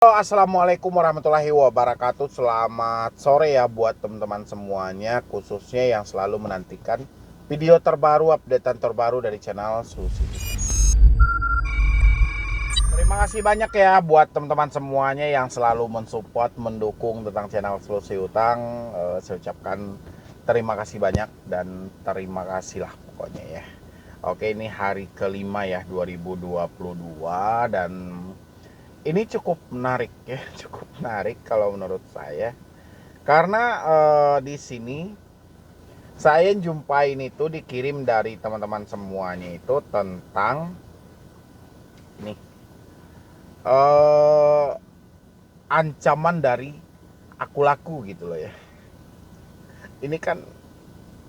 Halo, assalamualaikum warahmatullahi wabarakatuh. Selamat sore ya buat teman-teman semuanya, khususnya yang selalu menantikan video terbaru, updatean terbaru dari channel Susi. Terima kasih banyak ya buat teman-teman semuanya yang selalu mensupport, mendukung tentang channel Solusi Utang. Saya ucapkan terima kasih banyak dan terima kasih lah pokoknya ya. Oke, ini hari kelima ya 2022 dan ini cukup menarik ya, cukup menarik kalau menurut saya. Karena di sini saya jumpain itu dikirim dari teman-teman semuanya itu tentang ini eh ancaman dari aku laku gitu loh ya. Ini kan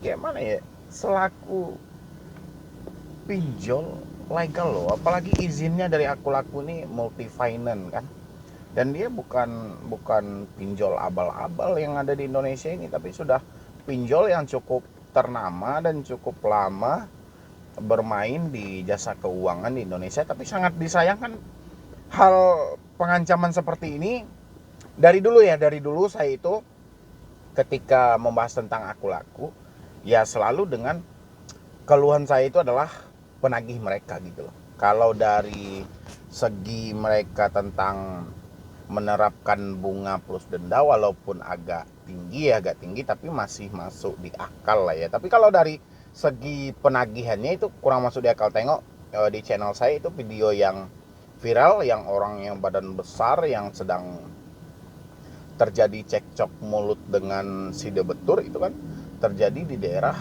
gimana ya? Selaku pinjol legal loh, apalagi izinnya dari aku laku ini multi finance kan. Dan dia bukan pinjol abal-abal yang ada di Indonesia ini, tapi sudah pinjol yang cukup ternama dan cukup lama bermain di jasa keuangan di Indonesia. Tapi sangat disayangkan hal pengancaman seperti ini dari dulu saya itu ketika membahas tentang aku laku ya selalu dengan keluhan saya itu adalah penagih mereka gitu loh. Kalau dari segi mereka tentang menerapkan bunga plus denda walaupun agak tinggi tapi masih masuk di akal lah ya. Tapi kalau dari segi penagihannya itu kurang masuk di akal. Tengok di channel saya itu video yang viral yang orang yang badan besar yang sedang terjadi cekcok mulut dengan si debetur itu kan terjadi di daerah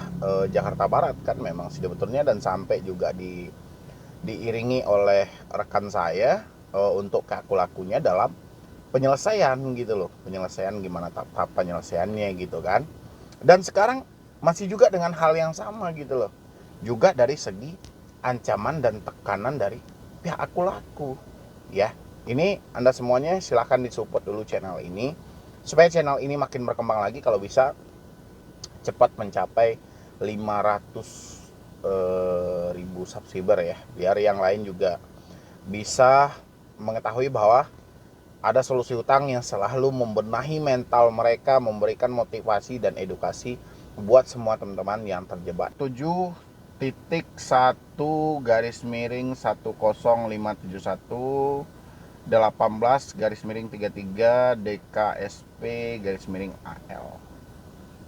Jakarta Barat kan, memang si debeturnya, dan sampai juga diiringi oleh rekan saya untuk aku lakunya dalam penyelesaian gitu loh, penyelesaian gimana tahap penyelesaiannya gitu kan. Dan sekarang masih juga dengan hal yang sama gitu loh, juga dari segi ancaman dan tekanan dari pihak aku laku ya. Ini Anda semuanya silahkan disupport dulu channel ini supaya channel ini makin berkembang lagi, kalau bisa cepat mencapai 500 ribu subscriber ya, biar yang lain juga bisa mengetahui bahwa ada Solusi Utang yang selalu membenahi mental mereka, memberikan motivasi dan edukasi buat semua teman-teman yang terjebak. 7.1 garis miring 10571 18 garis miring 33 DKSP garis miring AL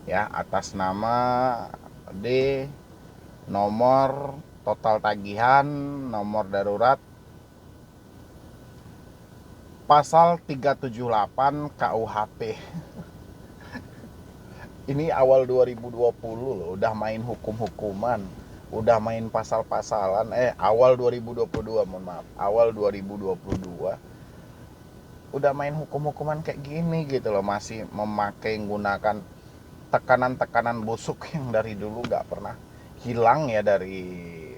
ya, atas nama D, nomor total tagihan, nomor darurat pasal 378 KUHP. Ini awal 2020 loh, udah main hukum-hukuman, udah main pasal-pasalan. Awal 2022, mohon maaf, awal 2022 udah main hukum-hukuman kayak gini gitu loh, masih memakai menggunakan tekanan-tekanan busuk yang dari dulu gak pernah hilang ya dari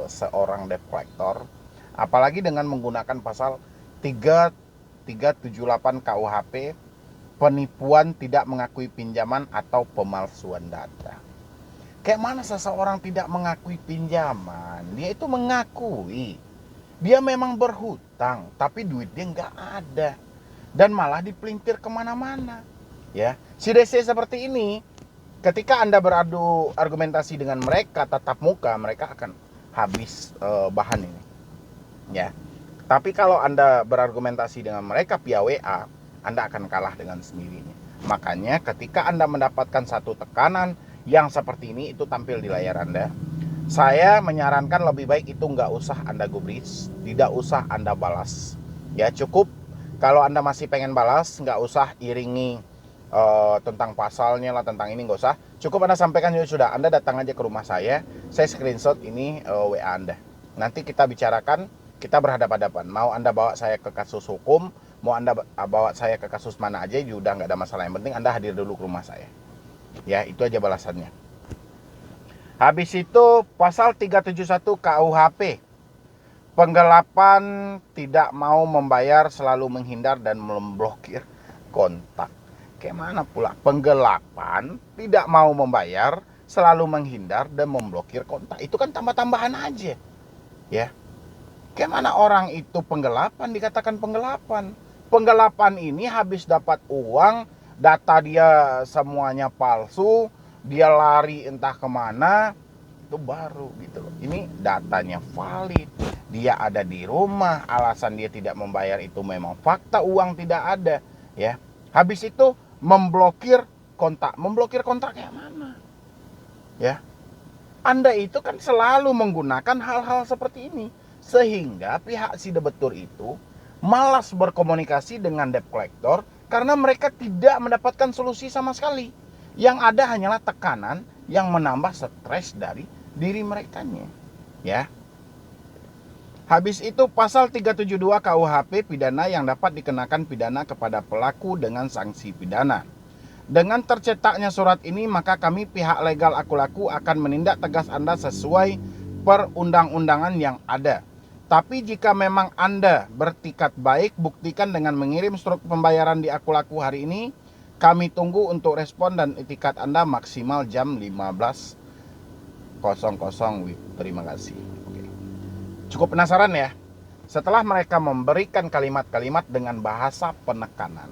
seorang debt collector. Apalagi dengan menggunakan pasal 378 KUHP, penipuan tidak mengakui pinjaman atau pemalsuan data. Kayak mana seseorang tidak mengakui pinjaman? Dia itu mengakui dia memang berhutang, tapi duit dia nggak ada dan malah dipelintir kemana-mana. Ya, si DC seperti ini, ketika Anda beradu argumentasi dengan mereka tatap muka, mereka akan habis bahan ini. Ya, tapi kalau Anda berargumentasi dengan mereka via WA, Anda akan kalah dengan sendirinya. Makanya ketika Anda mendapatkan satu tekanan yang seperti ini, itu tampil di layar Anda. Saya menyarankan lebih baik itu nggak usah Anda gubris, tidak usah Anda balas. Ya cukup kalau Anda masih pengen balas, nggak usah iringi tentang pasalnya lah, tentang ini nggak usah. Cukup Anda sampaikan ya sudah, Anda datang aja ke rumah saya screenshot ini WA Anda. Nanti kita bicarakan, kita berhadapan-hadapan. Mau Anda bawa saya ke kasus hukum, mau Anda bawa saya ke kasus mana aja, juga nggak ada masalah. Yang penting Anda hadir dulu ke rumah saya. Ya, itu aja balasannya. Habis itu pasal 371 KUHP, penggelapan, tidak mau membayar, selalu menghindar dan memblokir kontak. Kayak mana pula penggelapan, tidak mau membayar, selalu menghindar dan memblokir kontak? Itu kan tambah-tambahan aja. Ya. Kayak mana orang itu penggelapan, dikatakan penggelapan. Penggelapan ini habis dapat uang, data dia semuanya palsu, dia lari entah kemana, itu baru gitu loh. Ini datanya valid, dia ada di rumah, alasan dia tidak membayar itu memang fakta, uang tidak ada, ya. Habis itu memblokir kontak kayak mana, ya. Anda itu kan selalu menggunakan hal-hal seperti ini, sehingga pihak si debetur itu malas berkomunikasi dengan debt collector karena mereka tidak mendapatkan solusi sama sekali. Yang ada hanyalah tekanan yang menambah stres dari diri merekanya, ya. Habis itu pasal 372 KUHP pidana yang dapat dikenakan pidana kepada pelaku dengan sanksi pidana. Dengan tercetaknya surat ini, maka kami pihak legal Aku Laku akan menindak tegas Anda sesuai perundang-undangan yang ada. Tapi jika memang Anda bertikat baik, buktikan dengan mengirim struk pembayaran di Aku Laku hari ini. Kami tunggu untuk respon dan itikat Anda maksimal jam 15.00 WIB. Terima kasih. Oke. Cukup penasaran ya? Setelah mereka memberikan kalimat-kalimat dengan bahasa penekanan,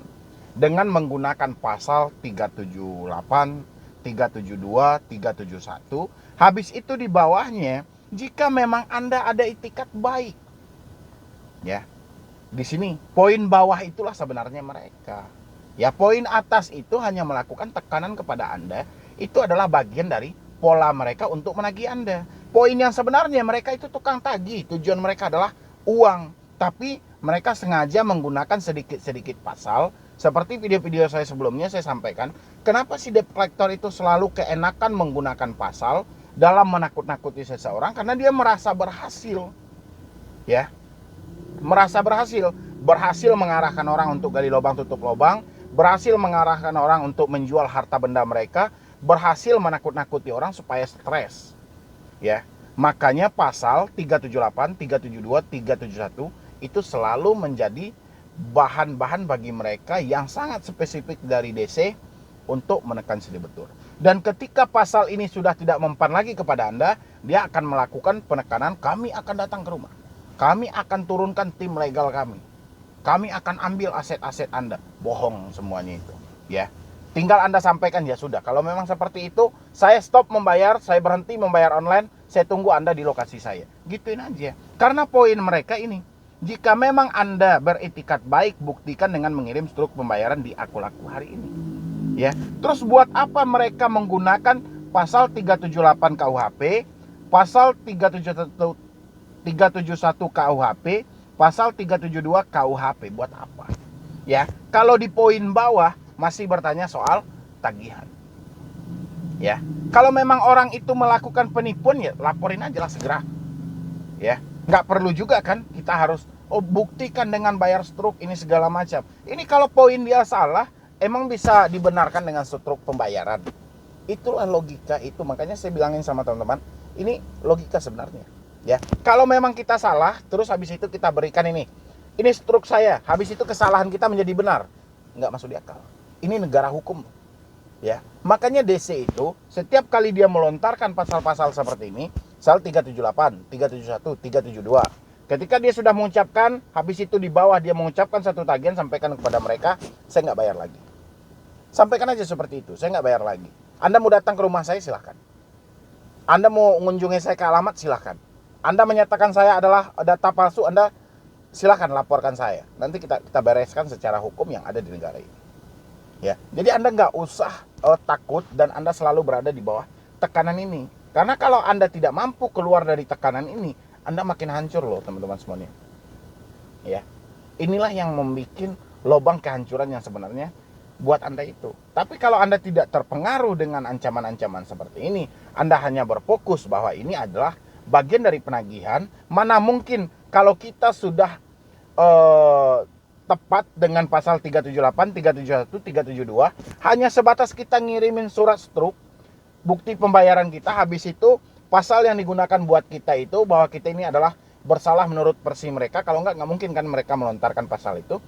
dengan menggunakan pasal 378, 372, 371, habis itu di bawahnya, jika memang Anda ada itikat baik. Ya. Di sini poin bawah itulah sebenarnya mereka. Ya, poin atas itu hanya melakukan tekanan kepada Anda. Itu adalah bagian dari pola mereka untuk menagih Anda. Poin yang sebenarnya mereka itu tukang tagih. Tujuan mereka adalah uang. Tapi mereka sengaja menggunakan sedikit-sedikit pasal. Seperti video-video saya sebelumnya saya sampaikan. Kenapa si debt collector itu selalu keenakan menggunakan pasal dalam menakut-nakuti seseorang? Karena dia merasa berhasil. Ya, merasa berhasil. Berhasil mengarahkan orang untuk gali lubang tutup lubang. Berhasil mengarahkan orang untuk menjual harta benda mereka, berhasil menakut-nakuti orang supaya stres. Ya. Makanya pasal 378, 372, 371 itu selalu menjadi bahan-bahan bagi mereka yang sangat spesifik dari DC untuk menekan si debetur. Dan ketika pasal ini sudah tidak mempan lagi kepada Anda, dia akan melakukan penekanan, kami akan datang ke rumah. Kami akan turunkan tim legal kami. Kami akan ambil aset-aset Anda. Bohong semuanya itu, ya. Tinggal Anda sampaikan, ya sudah. Kalau memang seperti itu, saya stop membayar, saya berhenti membayar online, saya tunggu Anda di lokasi saya. Gituin aja. Karena poin mereka ini, jika memang Anda beretikat baik, buktikan dengan mengirim struk pembayaran di Aku Laku hari ini. Ya. Terus buat apa mereka menggunakan pasal 378 KUHP, pasal 371 KUHP, pasal 372 KUHP, buat apa? Ya, kalau di poin bawah masih bertanya soal tagihan. Ya, kalau memang orang itu melakukan penipuan, ya laporin aja lah segera. Ya, nggak perlu juga kan kita harus buktikan dengan bayar struk ini segala macam. Ini kalau poin dia salah, emang bisa dibenarkan dengan struk pembayaran. Itulah logika itu. Makanya saya bilangin sama teman-teman, ini logika sebenarnya. Ya, kalau memang kita salah, terus habis itu kita berikan ini struk saya, habis itu kesalahan kita menjadi benar, nggak masuk di akal. Ini negara hukum, ya. Makanya DC itu setiap kali dia melontarkan pasal-pasal seperti ini, pasal 378, 371, 372, ketika dia sudah mengucapkan, habis itu di bawah dia mengucapkan satu tagihan, sampaikan kepada mereka, saya nggak bayar lagi. Sampaikan aja seperti itu, saya nggak bayar lagi. Anda mau datang ke rumah saya, silahkan. Anda mau mengunjungi saya ke alamat, silahkan. Anda menyatakan saya adalah data palsu, Anda silakan laporkan saya. Nanti kita bereskan secara hukum yang ada di negara ini. Ya, jadi Anda nggak usah takut dan Anda selalu berada di bawah tekanan ini. Karena kalau Anda tidak mampu keluar dari tekanan ini, Anda makin hancur loh teman-teman semuanya. Ya, inilah yang membuat lubang kehancuran yang sebenarnya buat Anda itu. Tapi kalau Anda tidak terpengaruh dengan ancaman-ancaman seperti ini, Anda hanya berfokus bahwa ini adalah bagian dari penagihan. Mana mungkin kalau kita sudah tepat dengan pasal 378, 371, 372, hanya sebatas kita ngirimin surat struk bukti pembayaran kita, habis itu pasal yang digunakan buat kita itu bahwa kita ini adalah bersalah menurut versi mereka. Kalau nggak mungkin kan mereka melontarkan pasal itu.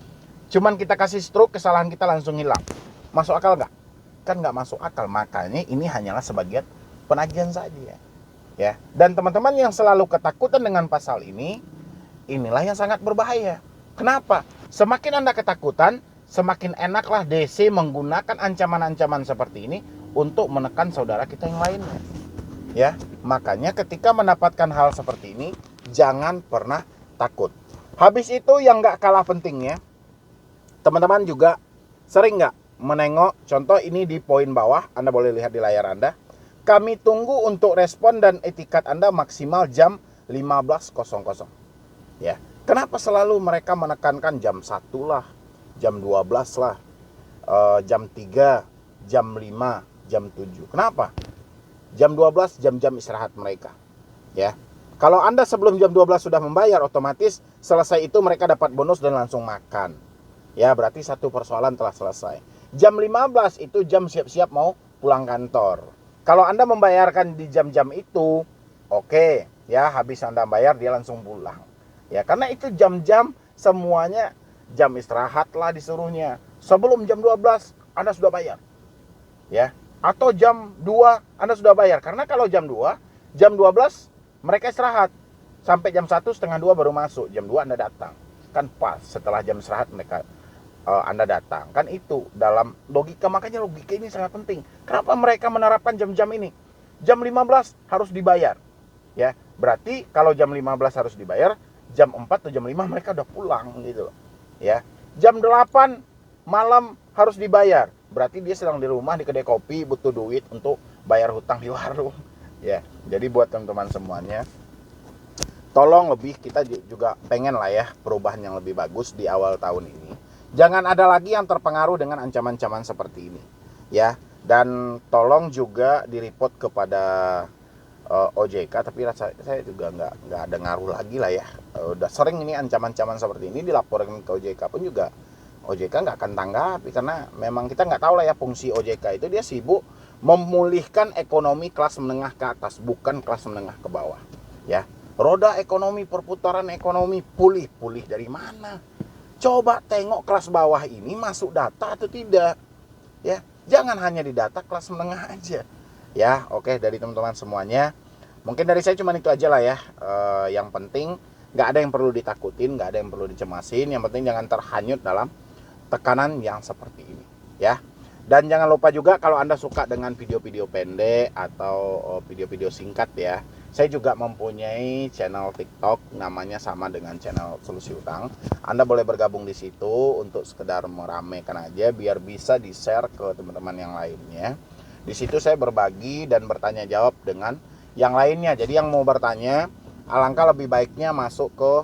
Cuman kita kasih struk, kesalahan kita langsung hilang. Masuk akal nggak? Kan nggak masuk akal. Makanya ini hanyalah sebagian penagihan saja. Ya, dan teman-teman yang selalu ketakutan dengan pasal ini inilah yang sangat berbahaya. Kenapa? Semakin Anda ketakutan, semakin enaklah DC menggunakan ancaman-ancaman seperti ini untuk menekan saudara kita yang lainnya. Ya, makanya ketika mendapatkan hal seperti ini, jangan pernah takut. Habis itu yang nggak kalah pentingnya, teman-teman juga sering nggak menengok, contoh ini di poin bawah, Anda boleh lihat di layar Anda. Kami tunggu untuk respon dan etikat Anda maksimal jam 15.00. Ya, kenapa selalu mereka menekankan jam 1 lah, jam 12 lah, jam 3, jam 5, jam 7? Kenapa? Jam 12 jam-jam istirahat mereka. Ya. Kalau Anda sebelum jam 12 sudah membayar, otomatis selesai itu mereka dapat bonus dan langsung makan. Ya, berarti satu persoalan telah selesai. Jam 15 itu jam siap-siap mau pulang kantor. Kalau Anda membayarkan di jam-jam itu, oke, ya, habis Anda bayar dia langsung pulang. Ya, karena itu jam-jam semuanya jam istirahat lah disuruhnya. Sebelum jam 12 Anda sudah bayar. Ya, atau jam 2 Anda sudah bayar. Karena kalau jam 2, jam 12 mereka istirahat. Sampai jam 1 setengah 2 baru masuk. Jam 2 Anda datang. Kan pas setelah jam istirahat mereka Anda datang. Kan itu dalam logika, makanya logika ini sangat penting. Kenapa mereka menerapkan jam-jam ini? Jam 15 harus dibayar. Ya, berarti kalau jam 15 harus dibayar, jam 4 atau jam 5 mereka udah pulang gitu loh. Ya. Jam 8 malam harus dibayar. Berarti dia sedang di rumah di kedai kopi, butuh duit untuk bayar hutang di warung. Ya. Jadi buat teman-teman semuanya, tolong lebih, kita juga pengen lah ya perubahan yang lebih bagus di awal tahun ini. Jangan ada lagi yang terpengaruh dengan ancaman-ancaman seperti ini, ya. Dan tolong juga direport kepada OJK, tapi saya juga nggak ada ngaruh lagi lah ya. Udah sering ini ancaman-ancaman seperti ini dilaporkan ke OJK pun juga OJK nggak akan tanggapi, karena memang kita nggak tahu lah ya, fungsi OJK itu dia sibuk memulihkan ekonomi kelas menengah ke atas, bukan kelas menengah ke bawah, ya. Roda ekonomi, perputaran ekonomi pulih dari mana? Coba tengok kelas bawah ini masuk data atau tidak, ya. Jangan hanya di data kelas menengah aja, ya. Oke, dari teman-teman semuanya, mungkin dari saya cuma itu aja lah ya. Yang penting nggak ada yang perlu ditakutin, nggak ada yang perlu dicemasin. Yang penting jangan terhanyut dalam tekanan yang seperti ini, ya. Dan jangan lupa juga kalau Anda suka dengan video-video pendek atau video-video singkat ya, saya juga mempunyai channel TikTok, namanya sama dengan channel Solusi Utang. Anda boleh bergabung di situ untuk sekedar meramaikan aja, biar bisa di-share ke teman-teman yang lainnya. Di situ saya berbagi dan bertanya jawab dengan yang lainnya. Jadi yang mau bertanya, alangkah lebih baiknya masuk ke